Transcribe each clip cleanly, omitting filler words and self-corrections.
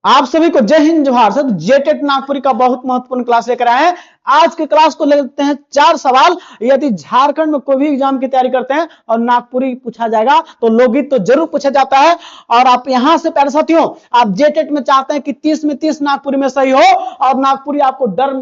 आप सभी को जय हिंद जोहार। सर जेटेट नागपुरी का बहुत महत्वपूर्ण क्लास लेकर आए हैं। आज के क्लास को लेते हैं 4 सवाल। यदि झारखंड में कोई भी एग्जाम की तैयारी करते हैं और नागपुरी पूछा जाएगा तो लोकगीत तो जरूर पूछा जाता है। और आप यहां से प्यारे साथियों, आप जेटेट में चाहते हैं कि 30 में 30 नागपुरी में सही हो और नागपुरी आपको डर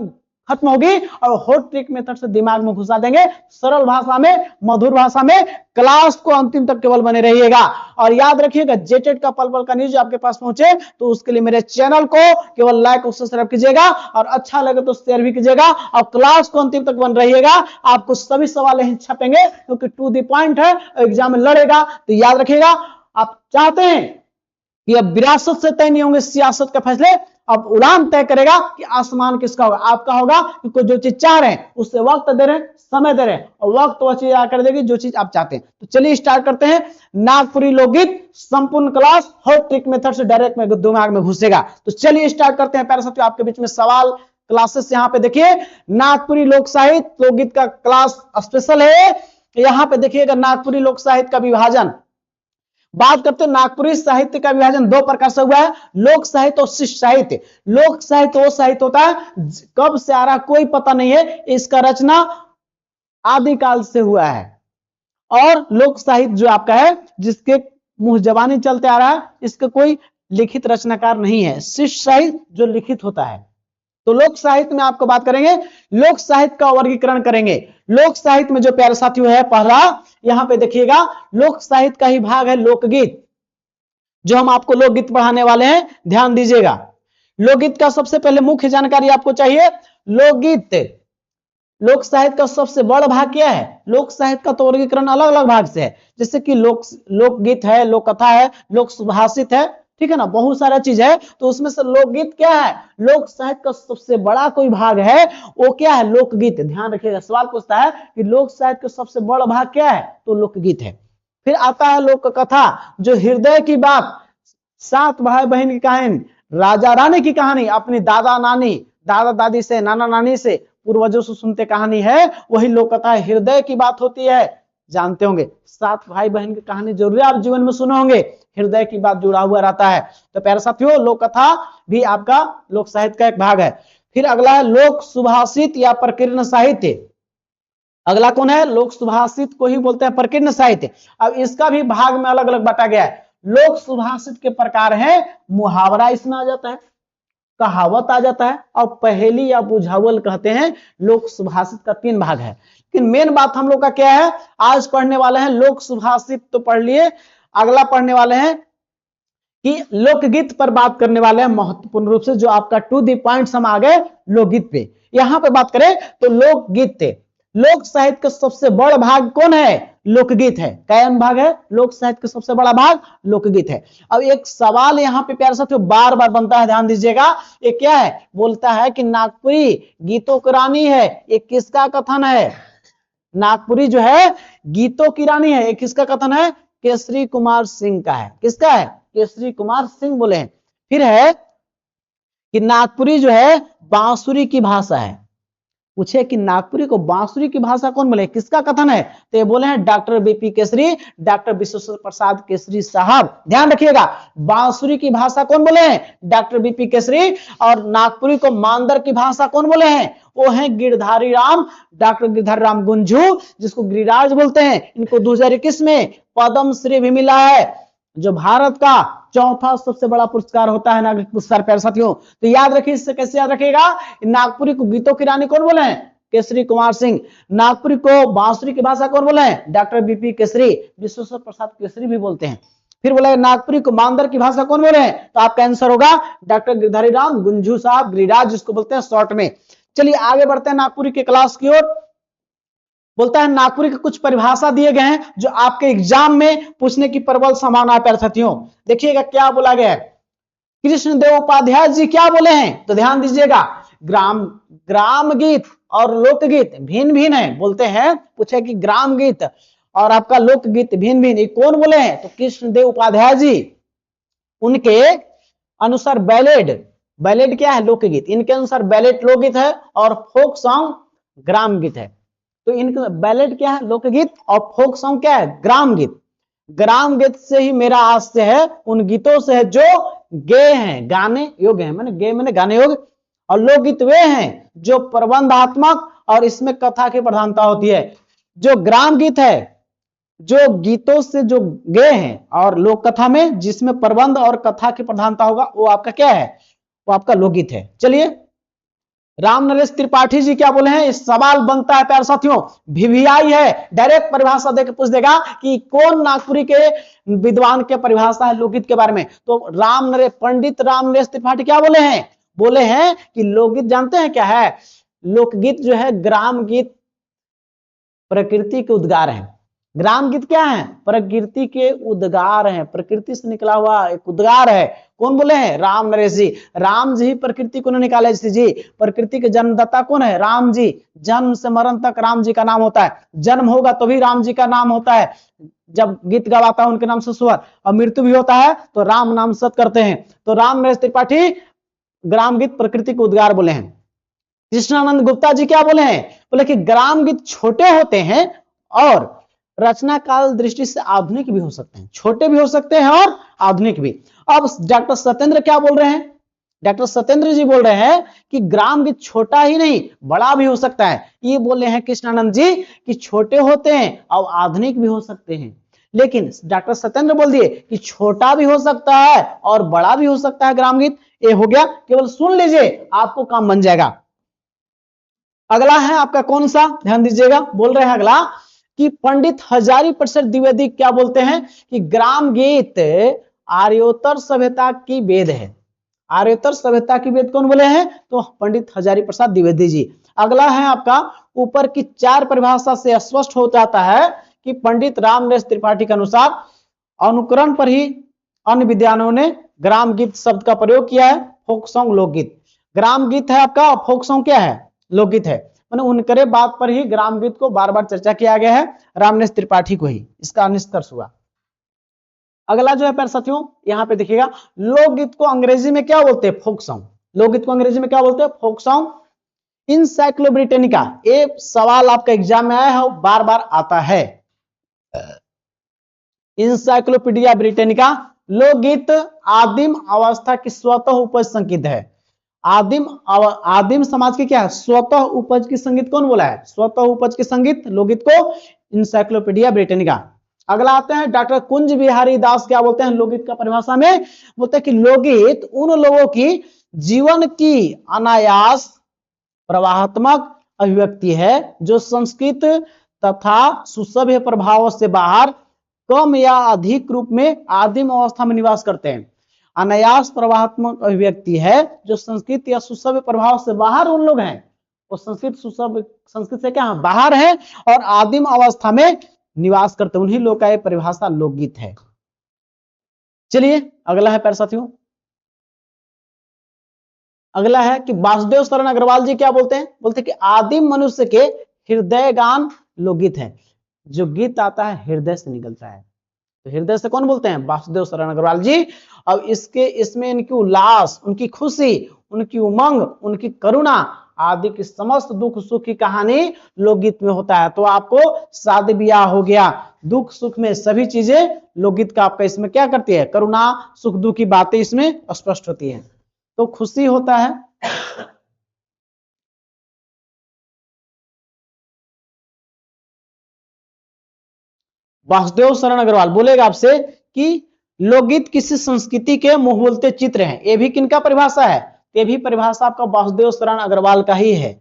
खत्म होगी और हॉट ट्रिक मेथड से दिमाग में घुसा देंगे, सरल भाषा में, मधुर भाषा में। क्लास को अंतिम तक केवल बने रहिएगा और याद रखिएगा जेटेट का पल पल का न्यूज आपके पास पहुंचे तो उसके लिए मेरे चैनल को केवल लाइक और सब्सक्राइब कीजिएगा और अच्छा लगे तो शेयर भी कीजिएगा और क्लास को अंतिम तक बन रहिएगा। आपको सभी सवाल यहीं छपेंगे क्योंकि टू द पॉइंट है, एग्जाम में लड़ेगा तो याद रखिएगा। आप चाहते हैं कि अब विरासत से तय नहीं होंगे सियासत के फैसले, अब उड़ान तय करेगा कि आसमान किसका होगा, आपका होगा। क्योंकि जो चीज चाह रहे हैं उससे वक्त दे रहे हैं, समय दे रहे हैं और वक्त वह चीज कर देगी जो चीज आप चाहते हैं। तो चलिए स्टार्ट करते हैं। नागपुरी लोकगीत संपूर्ण क्लास हॉट ट्रिक मेथड से डायरेक्ट में दिमाग में घुसेगा। तो चलिए स्टार्ट करते हैं। प्यारे साथियों, आपके बीच में सवाल क्लासेस यहाँ पे देखिए, नागपुरी लोक साहित्य लोकगीत का क्लास स्पेशल है। यहाँ पे देखिएगा नागपुरी लोक साहित्य का विभाजन। बात करते हैं नागपुरी साहित्य का विभाजन 2 प्रकार से हुआ है, लोक साहित्य और शिष्ट साहित्य। लोक साहित्य वो साहित्य होता है कब से आ रहा कोई पता नहीं है, इसका रचना आदिकाल से हुआ है। और लोक साहित्य जो आपका है जिसके मुंह जबानी चलते आ रहा है, इसका कोई लिखित रचनाकार नहीं है। शिष्ट साहित्य जो लिखित होता है। तो लोक साहित्य में आपको बात करेंगे, लोक साहित्य का वर्गीकरण करेंगे। लोक साहित्य में जो प्यारे साथियों है पहला, यहां पे देखिएगा लोक साहित्य का ही भाग है लोकगीत, जो हम आपको लोकगीत पढ़ाने वाले हैं। ध्यान दीजिएगा, लोकगीत का सबसे पहले मुख्य जानकारी आपको चाहिए। लोकगीत लोक साहित्य का सबसे बड़ा भाग क्या है? लोक साहित्य का तो वर्गीकरण अलग अलग भाग से है, जैसे कि लोकगीत है, लोक कथा है, लोक सुभाषित है, ठीक है ना, बहुत सारा चीज है। तो उसमें से लोकगीत क्या है? लोक साहित्य का सबसे बड़ा कोई भाग है वो क्या है? लोकगीत। ध्यान रखिएगा, सवाल पूछता है कि लोक साहित्य का सबसे बड़ा भाग क्या है, तो लोकगीत है। फिर आता है लोक कथा, जो हृदय की बात, 7 भाई बहन की कहानी, राजा रानी की कहानी, अपनी दादा नानी, दादा दादी से, नाना नानी से, पूर्वजों से सुनते कहानी है, वही लोक कथा है। हृदय की बात होती है, जानते होंगे 7 भाई बहन की कहानी जरूर आप जीवन में सुने होंगे, हृदय की बात जुड़ा हुआ रहता है। तो प्यारे साथियों, लोक कथा भी आपका लोक साहित्य का एक भाग है। फिर अगला है लोक सुभाषित या प्रकीर्ण साहित्य। अगला कौन है? लोक सुभाषित को ही बोलते हैं प्रकीर्ण साहित्य। अब इसका भी भाग में अलग अलग बांटा गया है। लोक सुभाषित के प्रकार है, मुहावरा इसमें आ जाता है, कहावत आ जाता है और पहेली या बुझावल कहते हैं। लोक सुभाषित का 3 भाग है। लेकिन मेन बात हम लोग का क्या है, आज पढ़ने वाले हैं लोक सुभाषित तो पढ़ लिए, अगला पढ़ने वाले हैं कि लोकगीत पर बात करने वाले हैं महत्वपूर्ण रूप से, जो आपका टू दी पॉइंट हम आ गए लोकगीत पे। यहां पे बात करें तो लोकगीत, लोक साहित्य का सबसे बड़ा भाग कौन है? लोकगीत है। कौन भाग है? लोक साहित्य का सबसे बड़ा भाग लोकगीत है। अब एक सवाल यहाँ पे प्यारे साथियों बार बार बनता है, ध्यान दीजिएगा। ये क्या है? बोलता है कि नागपुरी गीतों की रानी है, ये किसका कथन है? नागपुरी जो है गीतों की रानी है, ये किसका कथन है? केसरी कुमार सिंह का है। किसका है? केसरी कुमार सिंह बोले हैं। फिर है कि नागपुरी जो है बांसुरी की भाषा है। पूछे कि नागपुरी को बांसुरी की भाषा कौन बोले, किसका कथन है? तो ये बोले हैं डॉक्टर बीपी केसरी, डॉक्टर विश्वेश्वर प्रसाद केसरी साहब। ध्यान रखिएगा, बांसुरी की भाषा कौन बोले हैं? डॉक्टर बीपी केसरी। और नागपुरी को मांदर की भाषा कौन बोले हैं? वो हैं गिरधारी राम, डॉक्टर गिरधारी राम गुंजू, जिसको गिरिराज बोलते हैं। इनको 2021 में पद्म श्री भी मिला है, जो भारत का 4था सबसे बड़ा पुरस्कार होता है, नागरिक पुरस्कार। प्यारे साथियों, तो याद रखिए, इससे कैसे याद रखिएगा, नागपुरी को गीतों की रानी कौन बोले हैं? केसरी कुमार सिंह। नागपुरी को बांसुरी की भाषा कौन बोले हैं? डॉक्टर बीपी केसरी, विश्वेश्वर प्रसाद केसरी भी बोलते हैं। फिर बोला नागपुरी को मांदर की भाषा कौन बोले हैं? तो आपका आंसर होगा डॉक्टर गिरधारी राम गुंजू साहब, गिरिराज जिसको बोलते हैं शॉर्ट में। चलिए आगे बढ़ते हैं नागपुरी के क्लास की ओर। बोलता है नागपुरी के कुछ परिभाषा दिए गए हैं जो आपके एग्जाम में पूछने की प्रबल संभावना है। प्यारे साथियों देखिएगा क्या बोला गया है। कृष्णदेव उपाध्याय जी क्या बोले हैं? तो ध्यान दीजिएगा, ग्राम गीत और लोकगीत भिन्न भिन्न है। बोलते हैं, पूछे कि ग्राम गीत और आपका लोकगीत भिन्न भिन्न, ये कौन बोले हैं? तो कृष्णदेव उपाध्याय जी। उनके अनुसार बैलेड क्या है? लोकगीत। इनके अनुसार बैलेड लोकगीत है और फोक सॉन्ग ग्राम गीत है। तो इनका बैलेड क्या है? लोकगीत। और फोक सॉन्ग क्या है? ग्राम गीत। ग्राम गीत से ही मेरा आज से है, उन गीतों से है जो गे हैं, गाने योग्य हैं, मैंने गे मैंने गाने योग्य, और लोकगीत वे हैं जो प्रबंधात्मक और इसमें कथा की प्रधानता होती है। जो ग्राम गीत है जो गीतों से जो गे हैं, और लोक कथा में जिसमें प्रबंध और कथा की प्रधानता होगा वो आपका क्या है, वो आपका लोकगीत है। चलिए राम नरेश त्रिपाठी जी क्या बोले हैं, इस सवाल बनता है प्यारे साथियों, वीवीआई है, डायरेक्ट परिभाषा देकर पूछ देगा कि कौन नागपुरी के विद्वान के परिभाषा है लोकगीत के बारे में। तो पंडित राम नरेश त्रिपाठी क्या बोले हैं कि लोकगीत जानते हैं क्या है, लोकगीत जो है ग्राम गीत प्रकृति के उद्गार है। ग्राम गीत क्या है, प्रकृति के उद्गार हैं, प्रकृति से निकला हुआ एक उद्गार है। कौन बोले हैं, राम नरेश जी। राम जी ही प्रकृति को निकाले जी, प्रकृति के जन्मदाता कौन है, राम जी। जन्म से मरण तक राम जी का नाम होता है, जन्म होगा तो भी राम जी का नाम होता है, जब गीत गवाता है उनके नाम से स्वर, और मृत्यु भी होता है तो राम नाम सत करते हैं। तो राम नरेश त्रिपाठी ग्राम गीत प्रकृति के उद्गार बोले हैं। कृष्णानंद गुप्ता जी क्या बोले हैं, बोले कि ग्राम गीत छोटे होते हैं और रचना काल दृष्टि से आधुनिक भी हो सकते हैं, छोटे भी हो सकते हैं और आधुनिक भी। अब डॉक्टर सत्येंद्र क्या बोल रहे हैं, डॉक्टर सत्येंद्र जी बोल रहे हैं कि ग्राम गीत छोटा ही नहीं बड़ा भी हो सकता है। ये बोले हैं कृष्णानंद जी कि छोटे होते हैं और आधुनिक भी हो सकते हैं, लेकिन डॉक्टर सत्येंद्र बोल दिए कि छोटा भी हो सकता है और बड़ा भी हो सकता है ग्राम गीत। ये हो गया, केवल सुन लीजिए आपको काम बन जाएगा। अगला है आपका कौन सा, ध्यान दीजिएगा, बोल रहे हैं अगला कि पंडित हजारी प्रसाद द्विवेदी क्या बोलते हैं कि ग्राम गीत आर्योत्तर सभ्यता की वेद है। आर्योत्तर सभ्यता की वेद कौन बोले हैं, तो पंडित हजारी प्रसाद द्विवेदी जी। अगला है आपका, ऊपर की 4 परिभाषा से स्पष्ट हो जाता है कि पंडित राम नरेश त्रिपाठी के अनुसार अनुकरण पर ही अन्य विद्वानों ने ग्राम गीत शब्द का प्रयोग किया है। फोक सॉन्ग लोकगीत, ग्राम गीत है आपका, फोक सॉन्ग क्या है, लोकगीत है। मैंने उनके बात पर ही ग्राम गीत को बार बार चर्चा किया गया है, राम नरेश त्रिपाठी को ही इसका निष्कर्ष हुआ। अगला जो है प्यारे साथियों यहाँ पे देखिएगा, लोकगीत को अंग्रेजी में क्या बोलते हैं, फोक सॉन्ग। लोकगीत को अंग्रेजी में क्या बोलते हैं, फोक सॉन्ग। इनसाइक्लो ब्रिटेनिका, ये सवाल आपका एग्जाम में आया है, बार बार आता है। इंसाइक्लोपीडिया ब्रिटेनिका, लोकगीत आदिम अवस्था की स्वतः उपज संगीत है। आदिम समाज की क्या है, स्वतः उपज की संगीत। कौन बोला है, स्वतः उपज की संगीत लोकगीत को इंसाइक्लोपीडिया ब्रिटेनिका। अगला आते हैं डॉक्टर कुंज बिहारी दास क्या बोलते हैं लोकगीत का परिभाषा में, बोलते हैं कि लोकगीत उन लोगों की जीवन की अनायास प्रवाहात्मक अभिव्यक्ति है जो संस्कृत तथा सुसभ्य प्रभाव से बाहर कम या अधिक रूप में आदिम अवस्था में निवास करते हैं। अनायास प्रवाहात्मक अभिव्यक्ति है जो संस्कृत या सुसभ्य प्रभाव से बाहर उन लोग हैं, वो संस्कृत से क्या बाहर है और आदिम अवस्था में निवास करते हैं, उन्हीं लोग का यह परिभाषा लोकगीत है। चलिए अगला है प्यारे साथियों, अगला है कि वासुदेव शरण अग्रवाल जी क्या बोलते हैं, बोलते हैं कि आदिम मनुष्य के हृदय गान लोकगीत है। जो गीत आता है हृदय से निकलता है, तो हृदय से कौन बोलते हैं, वासुदेव शरण अग्रवाल जी। अब इसमें इनकी उल्लास, उनकी खुशी, उनकी उमंग, उनकी करुणा आदि की समस्त दुख सुख की कहानी लोकगीत में होता है। तो आपको शादी ब्याह हो गया, दुख सुख में सभी चीजें लोकगीत का आपका इसमें क्या करती है, करुणा सुख दुख की बातें इसमें स्पष्ट होती है। तो खुशी होता है, वासुदेव शरण अग्रवाल बोलेगा आपसे कि लोकगीत किसी संस्कृति के मुंह बोलते चित्र हैं। ये भी किनका परिभाषा है, ये भी परिभाषा आपका वासुदेव शरण अग्रवाल का ही है।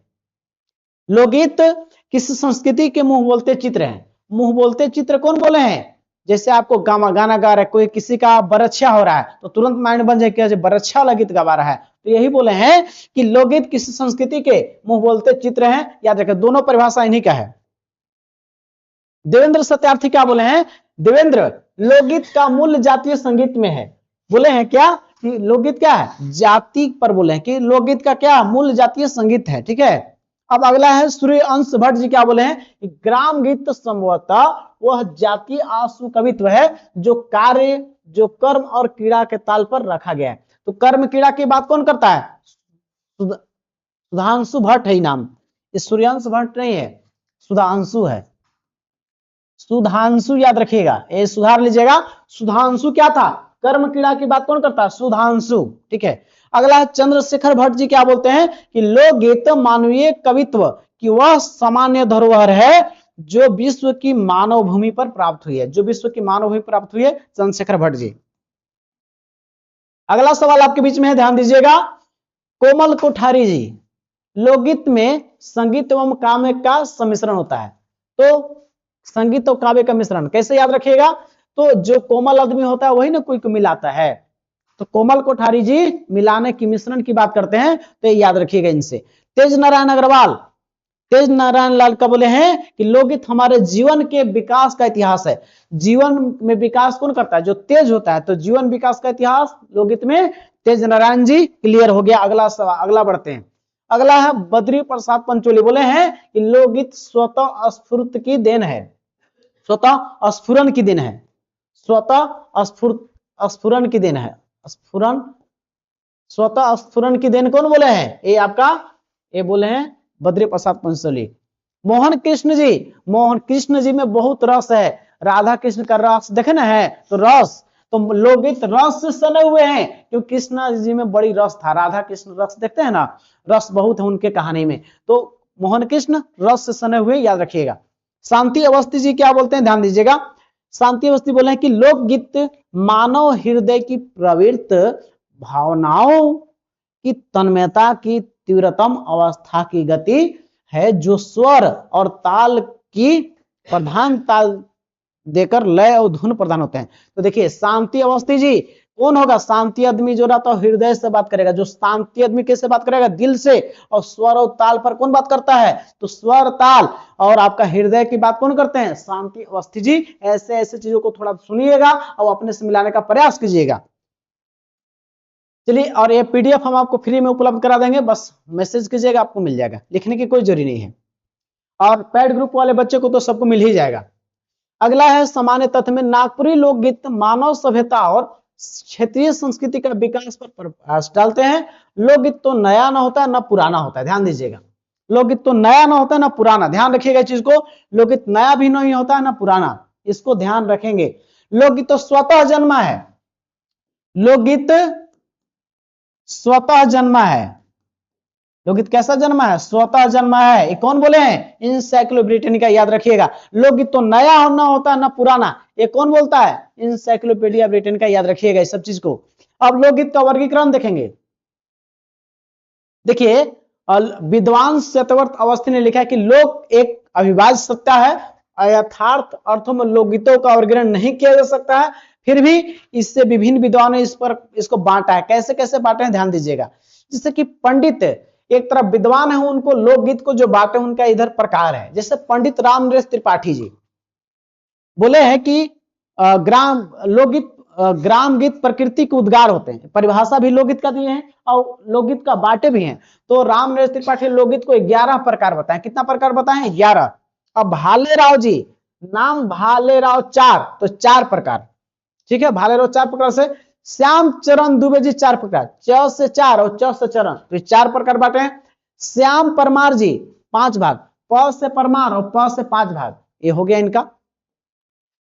लोकगीत किसी संस्कृति के मुंह बोलते चित्र हैं। मुंह बोलते चित्र कौन बोले हैं, जैसे आपको गाना गा रहा है, कोई किसी का बरच्छा हो रहा है तो तुरंत माइंड बन जाए कि बरच्छा वाला गीत गा रहा है, तो यही बोले हैं कि लोकगीत किसी संस्कृति के मुंह बोलते चित्र हैं। याद रखें दोनों परिभाषा इन्हीं का है। देवेंद्र सत्यार्थी क्या बोले हैं, देवेंद्र लोकगीत का मूल्य जातीय संगीत में है। बोले हैं क्या कि लोकगीत क्या है, जाति पर बोले हैं कि लोकगीत का क्या मूल्य जातीय संगीत है। ठीक है, अब अगला है सूर्य अंश भट्ट जी क्या बोले हैं कि ग्राम गीत संभवतः वह जातीय आशु कवित्व है जो कार्य, जो कर्म और क्रीड़ा के ताल पर रखा गया है। तो कर्म क्रीड़ा की बात कौन करता है, सुधांशु भट्ट है नाम, इस सूर्यांश भट्ट नहीं है, सुधांशु है। सुधांशु याद रखिएगा, ये सुधार लीजिएगा। सुधांशु क्या था, कर्म क्रीड़ा की बात कौन करता है? सुधांशु। ठीक है, अगला चंद्रशेखर भट्ट जी क्या बोलते हैं कि लोकगीत मानवीय कवित्व की वह सामान्य धरोहर है जो विश्व की मानव भूमि पर प्राप्त हुई है। जो विश्व की मानव भूमि प्राप्त हुई है, चंद्रशेखर भट्ट जी। अगला सवाल आपके बीच में है, ध्यान दीजिएगा। कोमल कोठारी जी, लोकगीत में संगीत एवं काव्य का सम्मिश्रण होता है। तो संगीत और काव्य का मिश्रण कैसे याद रखिएगा? तो जो कोमल आदमी होता है वही ना कोई को मिलाता है। तो कोमल कोठारी जी मिलाने की, मिश्रण की बात करते हैं, तो याद रखिएगा इनसे। तेज नारायण अग्रवाल, तेज नारायण लाल का बोले हैं कि लोकगीत हमारे जीवन के विकास का इतिहास है। जीवन में विकास कौन करता है? जो तेज होता है। तो जीवन विकास का इतिहास लोकगीत में तेज नारायण जी। क्लियर हो गया। अगला सवाल, अगला बढ़ते हैं। अगला है बद्री प्रसाद पंचोली, बोले हैं कि लोकगीत स्वतः स्फूर्त की देन है। स्वतः स्फुरन की देन है। स्वतः स्फुरन की देन है। स्फुरन, स्वतः स्फुरन की देन कौन बोले हैं? ये आपका, ये बोले हैं बद्री प्रसाद पंचोली। मोहन कृष्ण जी, मोहन कृष्ण जी में बहुत रस है। राधा कृष्ण का रस देखे ना है, तो रस, तो लोकगीत रस से सने हुए हैं, क्योंकि कृष्ण जी में बड़ी रस था। राधा कृष्ण रस देखते हैं ना, रस बहुत है उनके कहानी में। तो मोहन कृष्ण रस से सने हुए, याद रखिएगा। शांति अवस्थी जी क्या बोलते हैं, ध्यान दीजिएगा। शांति अवस्थी बोले हैं कि लोकगीत मानव हृदय की प्रवृत्त भावनाओं की तन्मयता की तीव्रतम अवस्था की गति है, जो स्वर और ताल की प्रधान ताल देकर लय और धुन प्रदान होते हैं। तो देखिए शांति अवस्थी जी कौन होगा? शांति आदमी जो रहता है हृदय से बात करेगा। जो शांति आदमी कैसे बात करेगा? दिल से। और स्वर और ताल पर कौन बात करता है? तो स्वर, ताल और आपका हृदय की बात कौन करते हैं? शांति अवस्थी जी। ऐसे ऐसे चीजों को थोड़ा सुनिएगा और अपने से मिलाने का प्रयास कीजिएगा। चलिए, और ये पीडीएफ हम आपको फ्री में उपलब्ध करा देंगे, बस मैसेज कीजिएगा, आपको मिल जाएगा। लिखने की कोई जरूरी नहीं है। और पैड ग्रुप वाले बच्चे को तो सबको मिल ही जाएगा। अगला है सामान्य तथ्य में नागपुरी लोकगीत मानव सभ्यता और क्षेत्रीय संस्कृति का विकास पर प्रकाश डालते हैं। लोकगीत तो नया ना होता है ना पुराना होता है, ध्यान दीजिएगा। लोकगीत तो नया ना होता है ना पुराना, ध्यान रखिएगा इस चीज को। लोकगीत नया भी नहीं होता है ना पुराना, इसको ध्यान रखेंगे। लोकगीत तो स्वतः जन्मा है। लोकगीत स्वतः जन्मा है। लोकगीत कैसा जन्मा है? स्वतः जन्मा है। ये कौन बोले हैं? इनसाइक्लोपीडिया, याद रखिएगा। लोकगीत तो नया ना होता है ना पुराना, ये कौन बोलता है? इनसाइक्लोपीडिया ब्रिटेन का, याद रखिएगा इस सब चीज को। अब लोकगीत का वर्गीकरण देखेंगे। देखिए, विद्वान सत्यव्रत अवस्थी ने लिखा है कि लोक एक अविभाज्य सत्ता है। यथार्थ अर्थों में लोकगीतों का वर्गीकरण नहीं किया जा सकता है, फिर भी इससे विभिन्न विद्वानों ने इसको बांटा है। कैसे कैसे बांटे हैं, ध्यान दीजिएगा। जैसे कि पंडित एक तरफ विद्वान है, उनको लोकगीत को जो बांटे उनका इधर प्रकार है। जैसे पंडित रामनरेश त्रिपाठी जी बोले हैं कि लोकगीत ग्राम गीत प्रकृति के उद्गार होते हैं। परिभाषा भी लोकगीत का दिए हैं और लोकगीत का बांटे भी हैं। तो रामनरेश त्रिपाठी लोकगीत को 11 प्रकार बताएं। कितना प्रकार बताएं? 11। अब भालेराव जी, नाम भालेराव 4, तो 4 प्रकार। ठीक है, भालेराव 4 प्रकार से। श्याम चरण दुबे जी 4 प्रकार, च से 4 और च से चरण, तो 4 प्रकार बांटे हैं। श्याम परमार जी 5 भाग, प से परमार और प से 5 भाग, ये हो गया इनका।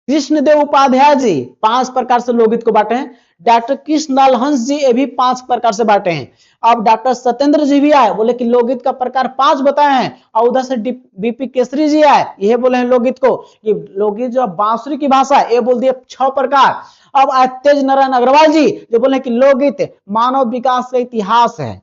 कृष्णदेव उपाध्याय जी 5 प्रकार से लोकगीत को बांटे हैं। डॉक्टर कृष्णलाल हंस जी ये भी 5 प्रकार से बांटे हैं। अब डॉक्टर सत्येंद्र जी भी आए, बोले कि लोकगीत का प्रकार 5 बताए हैं। और उधर से बीपी केसरी जी आए, ये बोले हैं लोकगीत को कि लोकगीत जो बांसुरी की भाषा, ये बोल दिए 6 प्रकार। अब तेज नारायण अग्रवाल जी जो बोले कि लोकगीत मानव विकास का इतिहास है।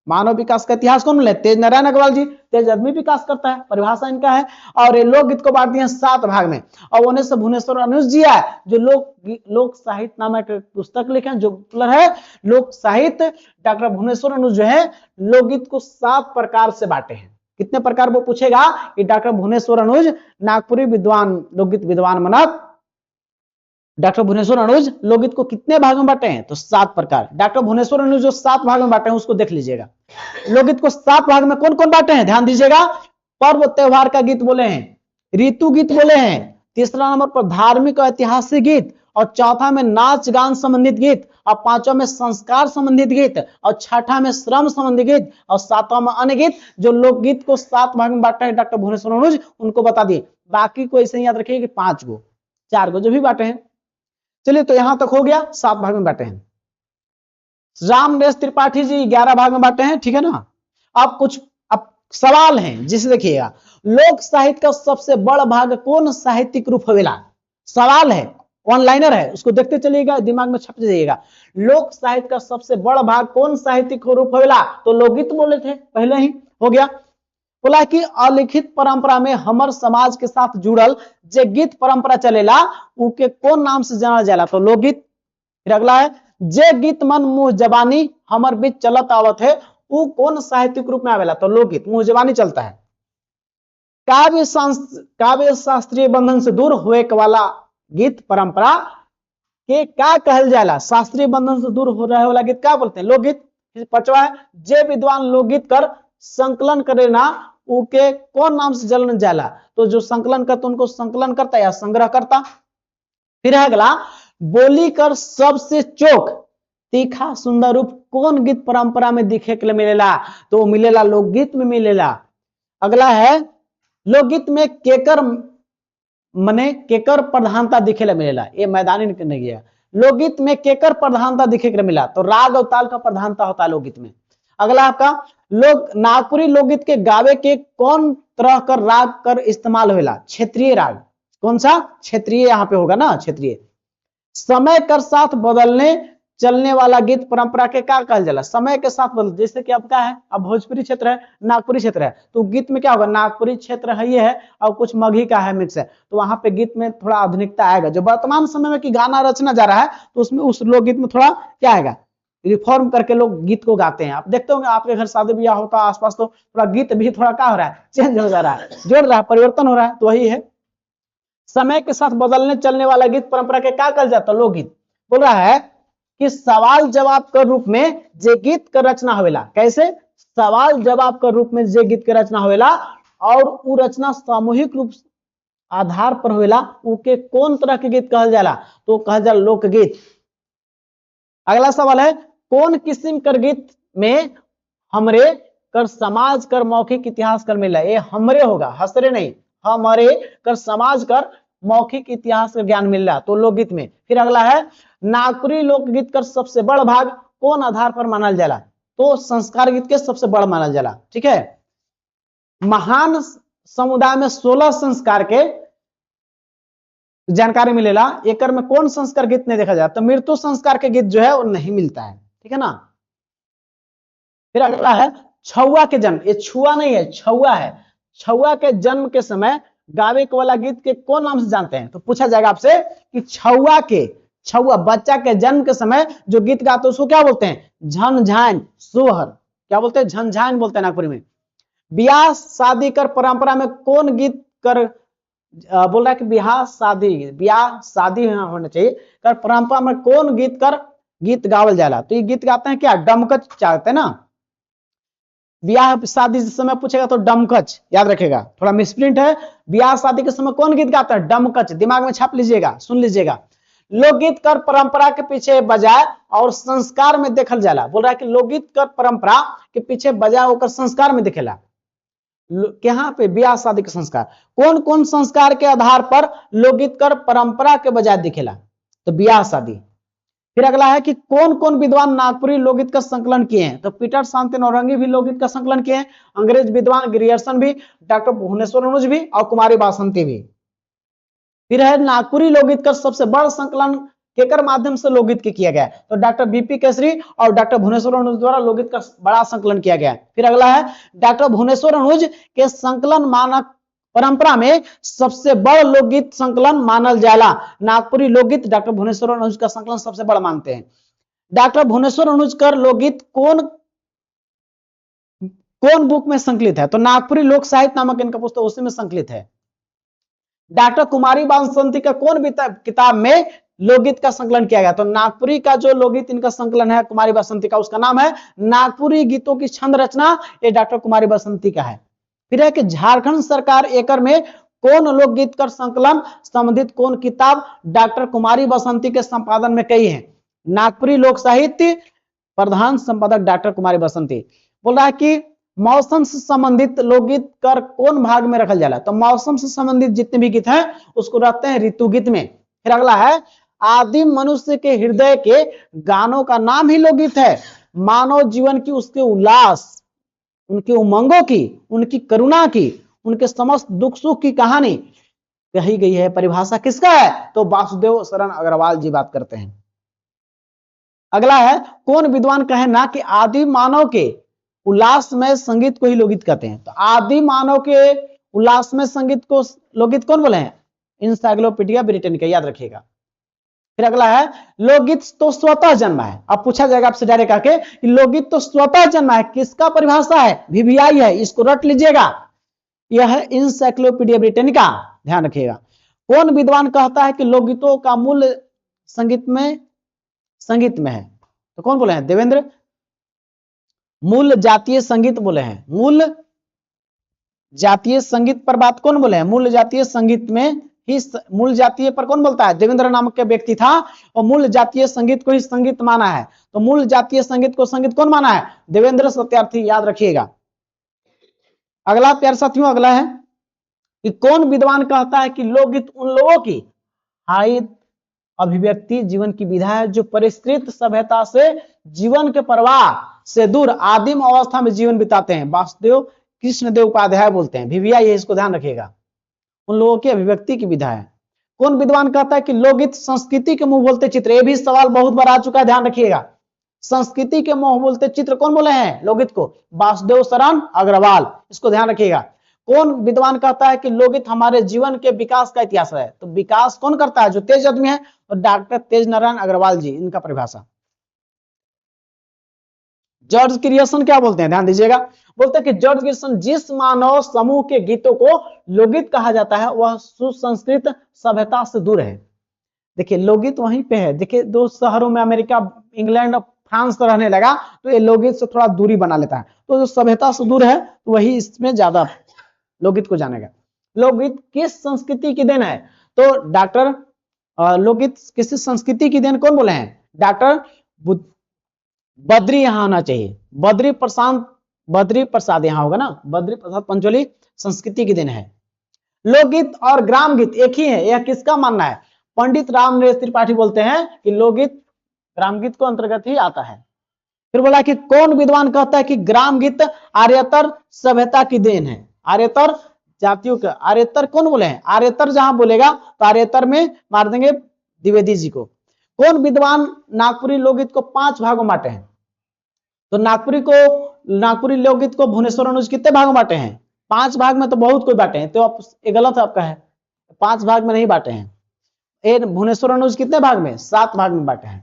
मानव विकास का इतिहास कौन बोले? तेज नारायण अग्रवाल जी। तेज आदमी विकास करता है, परिभाषा इनका है। और ये लोकगीत को बांट दिए 7 भाग में। और उन्हें से भुवनेश्वर अनुज जी है जो लोक साहित्य नामक पुस्तक लिखे, जो है लोक साहित्य। डॉक्टर भुवनेश्वर अनुज जो है लोकगीत को 7 प्रकार से बांटे हैं। कितने प्रकार वो पूछेगा कि डॉक्टर भुवनेश्वर अनुज नागपुरी विद्वान, लोकगीत विद्वान मनक डॉक्टर भुवनेश्वर अनुज लोकगीत को कितने भाग में बांटे हैं? तो 7 प्रकार। डॉक्टर भुवनेश्वर अनुज जो 7 भाग में बांटे हैं उसको देख लीजिएगा। लोकगीत को 7 भाग में कौन कौन बांटे हैं, ध्यान दीजिएगा। पर्व त्योहार का गीत बोले हैं, ऋतु गीत बोले हैं, तीसरा नंबर पर धार्मिक और ऐतिहासिक गीत, और चौथा में नाच गान संबंधित गीत, और पांचवा में संस्कार संबंधित गीत, और छठा में श्रम संबंधित गीत, और सातवां में अन्य गीत। जो लोकगीत को 7 भाग में बांटा है डॉक्टर भुवनेश्वर अनुज, उनको बता दिए। बाकी को ऐसे याद रखिए कि 5 गो 4 गो जो भी बांटे हैं। चलिए, तो यहां तक हो गया, 7 भाग में बांटे हैं। रामनरेश त्रिपाठी जी 11 भाग में बांटे हैं, ठीक है ना। अब सवाल हैं जिसे देखिएगा, लोक साहित्य का सबसे बड़ा भाग कौन साहित्यिक रूप होवेला। सवाल है, ऑनलाइनर है, उसको देखते चलिएगा, दिमाग में छप जाइएगा। लोक साहित्य का सबसे बड़ा भाग कौन साहित्यिक रूप होवेला, तो लोकगीत बोले थे, पहले ही हो गया। बोला कि अलिखित परंपरा में हमर समाज के साथ जुड़ल जे गीत परंपरा चलेला उके कौन नाम से जानल जाला, तो लोकगीत। फिर अगला है, जे गीत मन मुंह जबानी हमर बीच चलत आवत है वो कौन साहित्यिक रूप में आवेला, तो लोकगीत, मुंह जबानी चलता है। काव्य शास्त्रीय बंधन से दूर हुए वाला गीत परंपरा के का कहल जाला, शास्त्रीय बंधन से दूर हो रहे वाला गीत क्या बोलते हैं, लोकगीत। पांचवा है, जे विद्वान लोकगीत कर संकलन करे ना उके कौन नाम से जलन जाला, तो जो संकलन करता उनको संकलन करता या संग्रह करता। फिर है अगला, बोली कर सबसे चोख तीखा सुंदर रूप कौन गीत परंपरा में दिखे के लिए मिलेला, तो मिलेला लोकगीत में मिलेला। अगला है, लोकगीत में केकर मने केकर प्रधानता दिखे ला मिलेला, ये मैदानी नहीं गया। लोकगीत में केकर प्रधानता दिखे के मिला, तो राग और ताल का प्रधानता होता है लोकगीत में। अगला आपका, नागपुरी लोकगीत के गावे के कौन तरह कर राग कर इस्तेमाल होगा, क्षेत्रीय राग। कौन सा, क्षेत्रीय यहाँ पे होगा ना, क्षेत्रीय। समय कर साथ बदलने चलने वाला गीत परंपरा के क्या कहल जाला, समय के साथ बदल, जैसे कि अब क्या है, अब भोजपुरी क्षेत्र है, नागपुरी क्षेत्र है, तो गीत में क्या होगा, नागपुरी क्षेत्र है ये है और कुछ मगही का है मिक्स है, तो वहां पे गीत में थोड़ा आधुनिकता आएगा। जो वर्तमान समय में कि गाना रचना जा रहा है तो उसमें उस लोकगीत में थोड़ा क्या आएगा, रिफॉर्म करके लोग गीत को गाते हैं। आप देखते होंगे आपके घर शादी ब्याह होता है आसपास, तो थोड़ा गीत भी थोड़ा क्या हो रहा है, चेंज हो जा रहा है, जोड़ रहा है, परिवर्तन हो रहा है, तो वही है। समय के साथ बदलने चलने वाला गीत परंपरा के क्या कहल जाता है, लोकगीत। बोल रहा है कि सवाल जवाब के रूप में जे गीत का रचना होवेला, कैसे, सवाल जवाब के रूप में जे गीत के रचना होवेला और वो रचना सामूहिक रूप आधार पर होवेला उके कौन तरह के गीत कहल जाला, तो कहल जाला लोकगीत। अगला सवाल है, कौन किस्म कर गीत में हमरे कर समाज कर मौखिक इतिहास कर मिला, ये हमरे होगा, हसरे नहीं, हमारे कर समाज कर मौखिक इतिहास का ज्ञान मिल रहा, तो लोकगीत में। फिर अगला है, नागपुरी लोकगीत का सबसे बड़ा भाग कौन आधार पर मानल जाला, तो संस्कार गीत के सबसे बड़ा मानल जाला, ठीक है। महान समुदाय में 16 संस्कार के जानकारी मिलेला, एक में कौन संस्कार गीत नहीं देखा जाता, तो मृत्यु संस्कार के गीत जो है वो नहीं मिलता है, ठीक है ना। फिर अगला है, छुआ के जन्म, ये छुआ नहीं है, छुआ है, छुआ के जन्म के समय गावे के वाला गीत के कौन नाम से जानते हैं, तो पूछा जाएगा आपसे कि छुआ बच्चा के जन्म के समय जो गीत गाते हैं उसको क्या बोलते हैं, झनझान सोहर, क्या बोलते हैं, झनझान बोलते हैं नागपुरी में। ब्याह शादी कर परंपरा में कौन गीत कर, बोल रहा है कि ब्याह शादी होना चाहिए कर परंपरा में कौन गीत गावल जाला, तो ये गीत गाते हैं क्या, डमकच चाहते हैं ना। ब्याह शादी के समय पूछेगा तो डमकच याद रखेगा, थोड़ा मिसप्रिंट है। ब्याह शादी के समय कौन गीत गाता है, डमकच, दिमाग में छाप लीजिएगा, सुन लीजिएगा। लोकगीत कर परंपरा के पीछे बजाय और संस्कार में देखल जाला, बोल रहा है कि लोकगीत कर परंपरा के पीछे बजाय होकर संस्कार में दिखेला, यहाँ पे ब्याह शादी के संस्कार, कौन कौन संस्कार के आधार पर लोकगीत कर परंपरा के बजाय दिखेला, तो ब्याह शादी। फिर अगला है कि कौन कौन विद्वान नागपुरी लोकगीत का संकलन किए हैं, तो पीटर शांति नौरंगी भी लोकगीत का संकलन किए हैं, अंग्रेज विद्वान ग्रियर्सन भी, डॉक्टर भुवनेश्वर अनुज भी और कुमारी बासंती भी। फिर है, नागपुरी लोकगीत का सबसे बड़ा संकलन केकर माध्यम से लोकगीत के किया गया, तो डॉक्टर बीपी केसरी और डॉक्टर भुवनेश्वर अनुज द्वारा लोकगीत का बड़ा संकलन किया गया। फिर अगला है, डॉक्टर भुवनेश्वर अनुज के संकलन मानक परंपरा में सबसे बड़ा लोकगीत संकलन मानल जाला, नागपुरी लोकगीत डॉक्टर भुवनेश्वर अनुज का संकलन सबसे बड़ा मानते हैं। डॉक्टर भुवनेश्वर अनुज का लोकगीत कौन बुक में संकलित है, तो नागपुरी लोक साहित्य नामक इनका पुस्तक उसी में संकलित है। डॉक्टर कुमारी बासंती का कौन किताब में लोकगीत का संकलन किया गया, तो नागपुरी का जो लोकगीत इनका संकलन है कुमारी बासंती का, उसका नाम है नागपुरी गीतों की छंद रचना, ये डॉक्टर कुमारी बासंती का है। फिर है कि झारखंड सरकार एकड़ में कौन लोकगीत कर संकलन संबंधित कौन किताब डॉक्टर कुमारी बासंती के संपादन में कई है, नागपुरी लोक साहित्य, प्रधान संपादक डॉक्टर कुमारी बासंती। बोल रहा है कि मौसम से संबंधित लोकगीत कर कौन भाग में रखल जाला, तो मौसम से संबंधित जितने भी गीत हैं उसको रखते हैं ऋतु गीत में। फिर अगला है, आदिम मनुष्य के हृदय के गानों का नाम ही लोकगीत है। मानव जीवन की, उसके उल्लास, उनके उमंगों की, उनकी करुणा की, उनके समस्त दुख सुख की कहानी कही गई है। परिभाषा किसका है? तो वासुदेव शरण अग्रवाल जी बात करते हैं। अगला है, कौन विद्वान कहे ना कि आदि मानव के उल्लासमय संगीत को ही लोकगीत कहते हैं। तो आदि मानव के उल्लासमय संगीत को लोकगीत कौन बोले हैं? इंसाइक्लोपीडिया ब्रिटेनिका, याद रखिएगा। फिर अगला है, लोकगीत तो स्वतः जन्मा है। अब पूछा जाएगा आपसे डायरेक्ट आके कि लोकगीत तो स्वतः जन्मा है, किसका परिभाषा है? वीवीआई है, इसको रट लीजिएगा। यह है इंसाइक्लोपीडिया ब्रिटेनिका, ध्यान रखिएगा। कौन विद्वान कहता है कि लोकगीतों का मूल संगीत में है? तो कौन बोले हैं? देवेंद्र। मूल जातीय संगीत बोले हैं। मूल जातीय संगीत पर बात कौन बोले हैं? मूल जातीय संगीत में ही, मूल जातीय पर कौन बोलता है? देवेंद्र नामक के व्यक्ति था, और मूल जातीय संगीत को ही संगीत माना है। तो मूल जातीय संगीत को संगीत कौन माना है? देवेंद्र सत्यार्थी, याद रखिएगा। अगला प्यारे साथियों, अगला है कि कौन विद्वान कहता है कि लोकगीत उन लोगों की हाइट अभिव्यक्ति जीवन की विधा है जो परिष्कृत सभ्यता से, जीवन के प्रवाह से दूर आदिम अवस्था में जीवन बिताते हैं। वासुदेव कृष्णदेव उपाध्याय बोलते हैं, वीवीआई है, इसको ध्यान रखिएगा। उन लोगों की अभिव्यक्ति की विधा है। कौन विद्वान कहता है कि लोकगीत संस्कृति के मुंह बोलते चित्र? ये भी सवाल बहुत बार आ चुका है, ध्यान रखिएगा। संस्कृति के मुंह बोलते चित्र कौन बोले हैं लोकगीत को? वासुदेव शरण अग्रवाल, इसको ध्यान रखिएगा। कौन विद्वान कहता है कि लोकगीत हमारे जीवन के विकास का इतिहास है? तो विकास कौन करता है? जो तेज आदमी है, और डॉक्टर तेज नारायण अग्रवाल जी, इनका परिभाषा। जॉर्ज क्रिएशन क्या बोलते हैं? ध्यान दीजिएगा। बोलते हैं कि जॉर्ज क्रिएशन, जिस मानव समूह के गीतों को लोकगीत कहा जाता है वह सुसंस्कृत सभ्यता से दूर है। देखिए लोकगीत वहीं पे है। देखिए दो शहरों में, अमेरिका, इंग्लैंड, फ्रांस रहने लगा तो ये लोकगीत से थोड़ा दूरी बना लेता है। तो जो सभ्यता से दूर है वही इसमें ज्यादा लोकगीत को जानेगा। लोकगीत किस संस्कृति की देन है? तो डॉक्टर, लोकगीत किसी संस्कृति की देन कौन बोले हैं? डॉक्टर बद्री, यहां आना चाहिए, बद्री प्रसाद यहां होगा ना, बद्री प्रसाद पंचोली संस्कृति की देन है। लोकगीत और ग्राम गीत एक ही है, यह किसका मानना है? पंडित रामनरेश त्रिपाठी बोलते हैं कि लोकगीत ग्राम गीत को अंतर्गत ही आता है। फिर बोला कि कौन विद्वान कहता है कि ग्राम गीत आर्यतर सभ्यता की देन है? आर्यतर जातियों का, आर्यतर कौन बोले हैं? आर्यतर जहां बोलेगा तो आर्यतर में मार देंगे द्विवेदी जी को। कौन विद्वान नागपुरी लोकगीत को 5 भागों में बांटे हैं? तो नागपुरी लोकगीत को भुवनेश्वर अनुज कितने भागों में बांटे हैं? 5 भाग में तो बहुत कोई बांटे हैं, तो ये गलत आपका है। 5 भाग में नहीं बांटे हैं। भुवनेश्वर अनुज कितने भाग में? 7 भाग में बांटे हैं,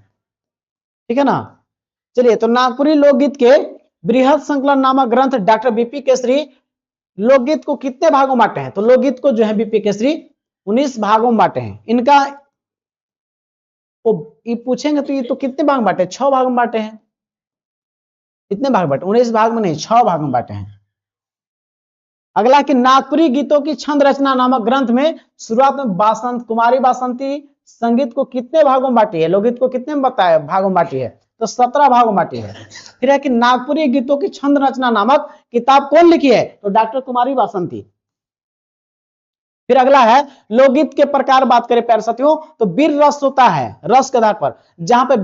ठीक है ना। चलिए, तो नागपुरी लोकगीत के बृहद संकलन नामक ग्रंथ डॉक्टर बीपी केसरी लोकगीत को कितने भागों में बांटे हैं? तो लोकगीत को जो है बीपी केसरी 19 भागों में बांटे हैं। इनका ये पूछेंगे तो ये तो कितने भाग में बांटे? 6 भाग में बांटे हैं। कितने भाग बांटे? 19 भाग में नहीं, 6 भाग में बांटे हैं। अगला कि नागपुरी गीतों की छंद रचना नामक ग्रंथ में शुरुआत में कुमारी बासंती संगीत को कितने भागों में बांटी है? लोकगीत को कितने में बताया भागों में बांटी है? तो 17 भागों में बांटी है। फिर है कि नागपुरी गीतों की छंद रचना नामक किताब कौन लिखी है? तो डॉक्टर कुमारी बासंती। फिर अगला है, लोकगीत के प्रकार बात करें प्यारे साथियों तो वीर रस होता है, रस के आधार पर, जहां पे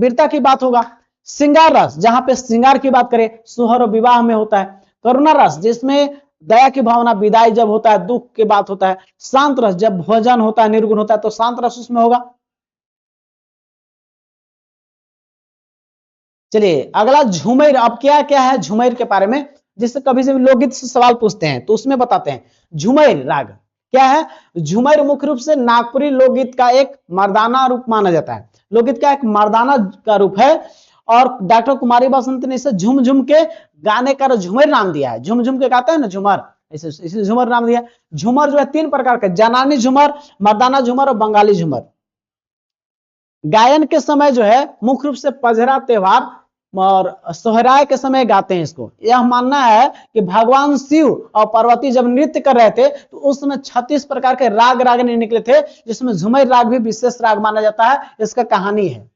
वीरता की बात होगा। श्रृंगार रस, जहां पे श्रृंगार की बात करें, सुहर और विवाह में होता है। करुणा रस, जिसमें दया की भावना, विदाई जब होता है, दुख की बात होता है। शांत रस, जब भोजन होता है, निर्गुण होता है, तो शांत रस उसमें होगा। चलिए अगला झूमर। अब क्या क्या है झूमर के बारे में, जिससे कभी से लोकगीत से सवाल पूछते हैं तो उसमें बताते हैं। झूमर राग क्या है? झूमर मुख्य रूप से नागपुरी लोकगीत का एक मर्दाना रूप माना जाता है। लोकगीत का एक मर्दाना का रूप है, और डॉक्टर कुमारी बासंती ने इसे झूम झूम के गाने का झूमर नाम दिया है। झूम झूम के गाते हैं ना झूमर, इसे झूमर नाम दिया। झूमर जो है 3 प्रकार के, जनानी झूमर, मर्दाना झूमर और बंगाली झूमर। गायन के समय जो है मुख्य रूप से पजरा त्योहार और सोहराय के समय गाते हैं इसको। यह मानना है कि भगवान शिव और पार्वती जब नृत्य कर रहे थे तो उस समय 36 प्रकार के रागनी निकले थे, जिसमें झूमर राग भी विशेष राग माना जाता है। इसका कहानी है।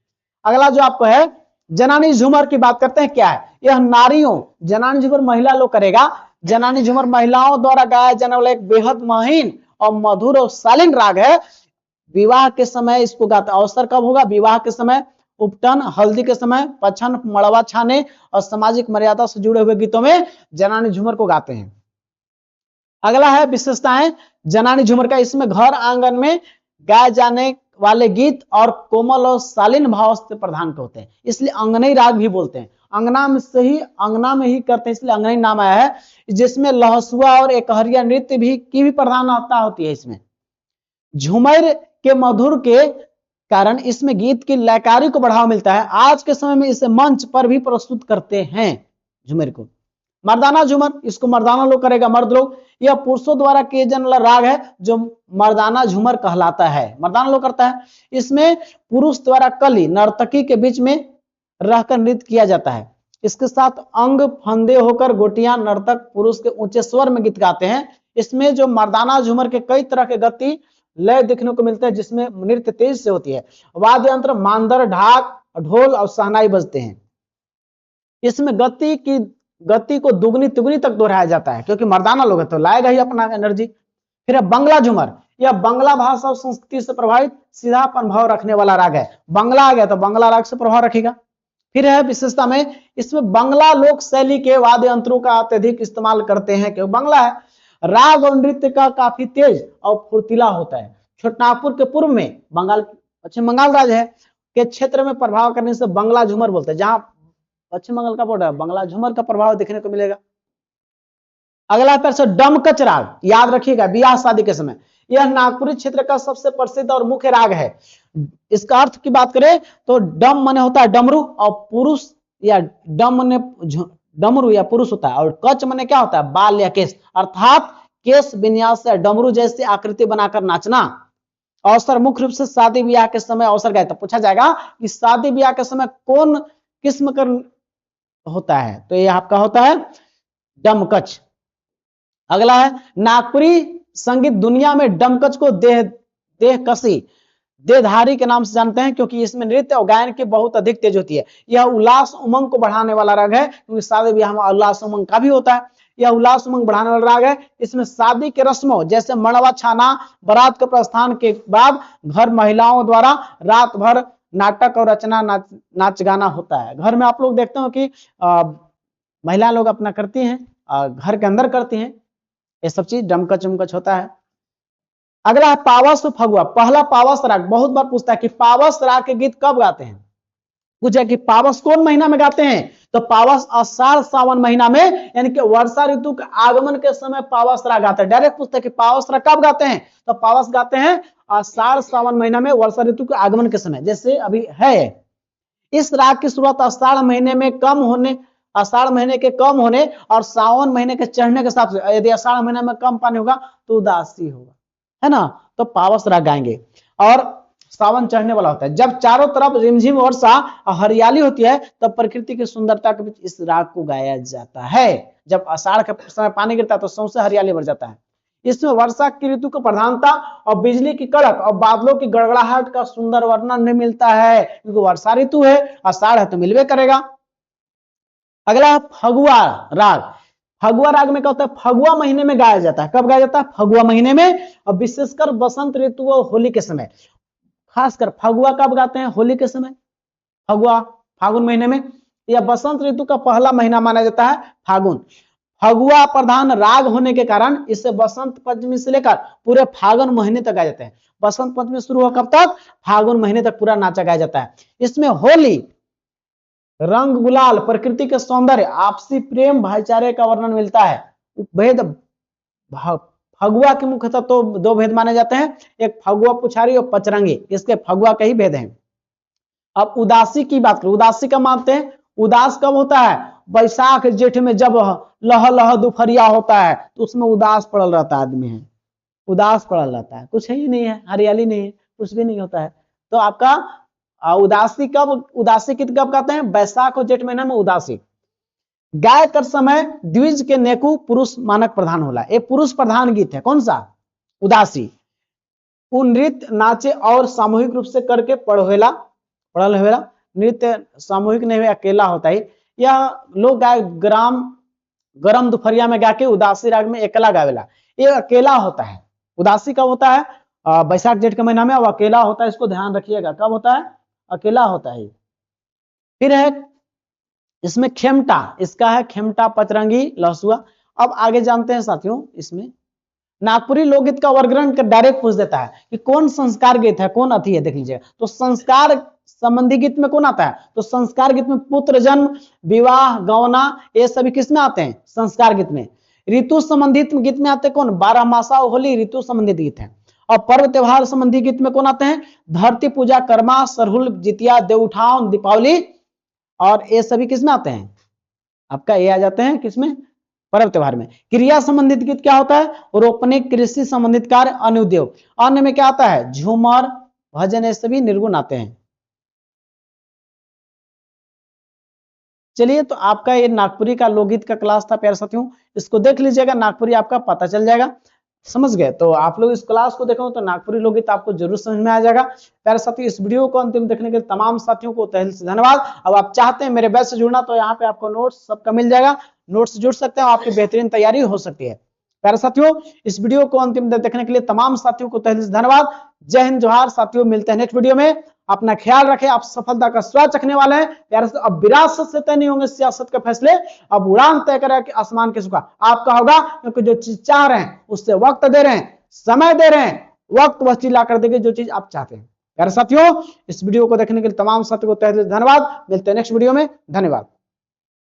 अगला जो आपको है जनानी झूमर की बात करते हैं, क्या है? यह नारियों, जनानी झूमर महिला लोग करेगा। जनानी झूमर महिलाओं द्वारा गाया जाने वाला एक बेहद महीन और मधुर और शालीन राग है, विवाह के समय इसको गाते हैं। अवसर कब होगा? विवाह के समय, उपटन, हल्दी के समय, पछन, मड़वा छाने और सामाजिक मर्यादा से जुड़े हुए गीतों में जनानी झूमर को गाते हैं। अगला है विशेषताएं जनानी झूमर का। इसमें घर आंगन में गाए जाने वाले गीत और कोमल और शालीन भाव से प्रधान होते हैं, इसलिए अंगनई राग भी बोलते हैं। अंगना में ही करते हैं, इसलिए अंगनई नाम आया है। जिसमें लहसुआ और एकहरिया नृत्य की भी प्रधानता होती है। इसमें झूमर के मधुर के कारण इसमें गीत की लयकारी को बढ़ावा मिलता है। आज के समय में इसे मंच पर भी प्रस्तुत करते हैं झूमर को। मर्दाना झूमर, इसको मर्दाना लोग करेगा, मर्द लोग। यह पुरुषों द्वारा किए जाने वाला राग है जो मर्दाना झूमर कहलाता है, मर्दाना लोग करता है। इसमें पुरुष द्वारा कली नर्तकी के बीच में रहकर नृत्य किया जाता है। इसके साथ अंग फंदे होकर गोटियां नर्तक पुरुष के ऊंचे स्वर में गीत गाते हैं। इसमें जो मर्दाना झूमर के कई तरह के गति लय देखने को मिलते हैं, जिसमें नृत्य तेज से होती है। वाद्य यंत्र मांदर, ढाक, ढोल और शहनाई बजते हैं। इसमें गति को दुगनी तिगुनी तक दोहराया जाता है, क्योंकि मर्दाना लोग है तो लाएगा ही अपना एनर्जी। फिर है बंगला झूमर। यह बंगला भाषा और संस्कृति से प्रभावित सीधापन भाव रखने वाला राग है। बंगला आ गया तो बंगला राग से प्रभाव रखेगा। फिर है विशेषता में, इसमें बंगला लोक शैली के वाद्य यंत्रों का अत्यधिक इस्तेमाल करते हैं, क्योंकि बंगला है। राग और नृत्य का काफी तेज और फुर्तीला होता है। छोटानागपुर के पूर्व में पश्चिम बंगाल राज्य है के क्षेत्र में प्रभाव करने से बंगला झूमर बोलते हैं। जहां पश्चिम बंगाल का बॉर्डर, बंगला झूमर का प्रभाव देखने को मिलेगा। अगला पैर से डमकच राग, याद रखिएगा ब्याह शादी के समय। यह नागपुरी क्षेत्र का सबसे प्रसिद्ध और मुख्य राग है। इसका अर्थ की बात करें तो डम माने होता है डमरू, और पुरुष या डम माने डमरू या पुरुष होता है, और कच माने क्या होता है? बाल या केस, अर्थात केस विन्यास या डमरू जैसी आकृति बनाकर नाचना। अवसर मुख्य रूप से शादी ब्याह के समय अवसर गाए। तो पूछा जाएगा कि शादी ब्याह के समय कौन किस्म का होता है? तो ये आपका होता है डमकच। अगला है नागपुरी संगीत दुनिया में डमकच को देहकसी, देहधारी के नाम से जानते हैं, क्योंकि इसमें नृत्य और गायन की बहुत अधिक तेज होती है। यह उल्लास उमंग को बढ़ाने वाला राग है, क्योंकि शादी ब्याह में उल्लास उमंग का भी होता है। यह उल्लास उमंग बढ़ाने वाला राग है। इसमें शादी के रस्मों जैसे मड़वा छाना, बारात के प्रस्थान के बाद घर महिलाओं द्वारा रात भर नाटक और रचना नाच गाना होता है। घर में आप लोग देखते हो कि महिला लोग अपना करती हैं, घर के अंदर करती हैं, ये सब चीज डमकच उमकच होता है। अगला है पावस फगुआ। पहला पावस राग बहुत बार पूछता है कि पावस राग के गीत कब गाते हैं। पूछा कि पावस कौन महीना में गाते हैं? तो पावस आषाढ़ सावन महीना में, यानी कि वर्षा ऋतु के आगमन के समय पावस राग गाते हैं। डायरेक्ट पूछते हैं कि पावस राग कब गाते हैं? तो पावस गाते हैं आषाढ़ सावन महीना में, वर्षा ऋतु के आगमन के समय, जैसे अभी है। इस राग की शुरुआत आषाढ़ महीने के कम होने और सावन महीने के चढ़ने के हिसाब से, यदि आषाढ़ महीने में कम पानी होगा तो उदासी होगा, है ना, तो पावस राग गाएंगे। और सावन चढ़ने वाला होता है, जब चारों तरफ रिमझिम वर्षा और हरियाली होती है, तब प्रकृति की सुंदरता के बीच इस राग को गाया जाता है। जब आषाढ़ के समय पानी गिरता है तो सौंसे हरियाली भर जाता है। इसमें वर्षा की ऋतु की प्रधानता और बिजली की कड़क और बादलों की गड़गड़ाहट का सुंदर वर्णन नहीं मिलता है, क्योंकि वर्षा ऋतु है, आषाढ़ है तो मिलवे करेगा। अगला फगुआ राग। फगुआ राग में क्या होता है? फगुआ महीने में गाया जाता है। कब गाया जाता है? फगुआ महीने में, और विशेषकर बसंत ऋतु और होली के समय। खासकर फगुआ कब गाते हैं? होली के समय, फगुआ फागुन महीने में। यह बसंत ऋतु का पहला महीना माना जाता है फागुन। फगुआ प्रधान राग होने के कारण इसे बसंत पंचमी से लेकर पूरे फागुन महीने तक गाया जाता है। बसंत पंचमी शुरू हुआ कब तक? फागुन महीने तक पूरा नाचा गाया जाता है। इसमें होली, रंग गुलाल, प्रकृति के सौंदर्य, आपसी प्रेम, भाईचारे का वर्णन मिलता है। भेद फगुआ के मुख्यतः तो दो भेद माने जाते हैं, एक फगुआ पुछारी और पचरंगी, इसके फगुआ के ही भेद हैं। अब उदासी की बात करें, उदासी कब मानते हैं? उदास कब होता है? बैसाख जेठ में जब लह लह दुपहरिया होता है तो उसमें उदास पड़ल रहता है, आदमी है उदास पड़ल रहता है, कुछ है ही नहीं है, हरियाली नहीं है, कुछ भी नहीं होता है। तो आपका उदासी गीत कब गाते हैं? बैसाख और जेठ महीना में उदासी। गाय कर समय द्विज के नेकु पुरुष मानक प्रधान होला, ये पुरुष प्रधान गीत है। कौन सा? उदासी। नृत्य नाचे और सामूहिक रूप से करके पढ़ल हुएला। नृत्य सामूहिक नहीं हुए, अकेला होता है। यह लोग गाय गरम दोपहरिया में गा के उदासी राग में अकेला गावेला, ये अकेला होता है। उदासी कब होता है? बैसाख जेठ के महीना में, अब अकेला होता है, इसको ध्यान रखिएगा, कब होता है, अकेला होता है। फिर है इसमें खेमटा, इसका है खेमटा, पचरंगी, लहसुआ। अब आगे जानते हैं साथियों, इसमें नागपुरी लोकगीत का वर्गीकरण डायरेक्ट पूछ देता है कि कौन संस्कार गीत है, कौन अति है, देख लीजिए। तो संस्कार संबंधी गीत में कौन आता है, तो संस्कार गीत में पुत्र जन्म, विवाह, गौना, ये सभी किसमें आते हैं, संस्कार गीत में। ऋतु संबंधित गीत में आते हैं कौन, बारह मासा, होली, ऋतु संबंधित गीत है। और पर्व त्योहार संबंधी गीत में कौन आते हैं, धरती पूजा, कर्मा, सरहुल, जितिया, देवउठान, दीपावली, और ये सभी किसमें आते हैं, आपका ये आ जाते हैं किसमें, पर्व त्योहार में। क्रिया संबंधित गीत क्या होता है, रोपनी, कृषि संबंधित कार्य, अन्य उद्योग। अन्य में क्या आता है, झूमर, भजन, ये सभी निर्गुण आते हैं। चलिए, तो आपका ये नागपुरी का लोकगीत का क्लास था प्यारे साथियों, इसको देख लीजिएगा, नागपुरी आपका पता चल जाएगा। समझ गए, तो आप लोग इस क्लास को देखो तो नागपुरी लोकगीत आपको जरूर समझ में आ जाएगा। प्यारे साथियों, इस वीडियो को अंतिम देखने के लिए तमाम साथियों को तहे दिल से धन्यवाद। अब आप चाहते हैं मेरे बैच से जुड़ना, तो यहाँ पे आपको नोट्स सबका मिल जाएगा, नोट्स से जुड़ सकते हैं, आपकी बेहतरीन तैयारी हो सकती है। प्यारे साथियों, इस वीडियो को अंतिम तक देखने के लिए तमाम साथियों को तहे दिल से धन्यवाद। जय हिंद, जोहार साथियों, मिलते हैं नेक्स्ट वीडियो में। अपना ख्याल रखें, आप सफलता का स्वाद चखने वाले हैं प्यारे साथियों। अब विरासत से तय नहीं होंगे सियासत के फैसले, अब उड़ान तय करें कि आसमान के सुखा आपका होगा, क्योंकि जो चीज चाह रहे हैं उससे वक्त दे रहे हैं, समय दे रहे हैं, वक्त वह चीज ला कर देंगे जो चीज आप चाहते हैं। प्यारे साथियों, इस वीडियो को देखने के लिए तमाम साथियों को तहे दिल से धन्यवाद। मिलते हैं नेक्स्ट वीडियो में, धन्यवाद।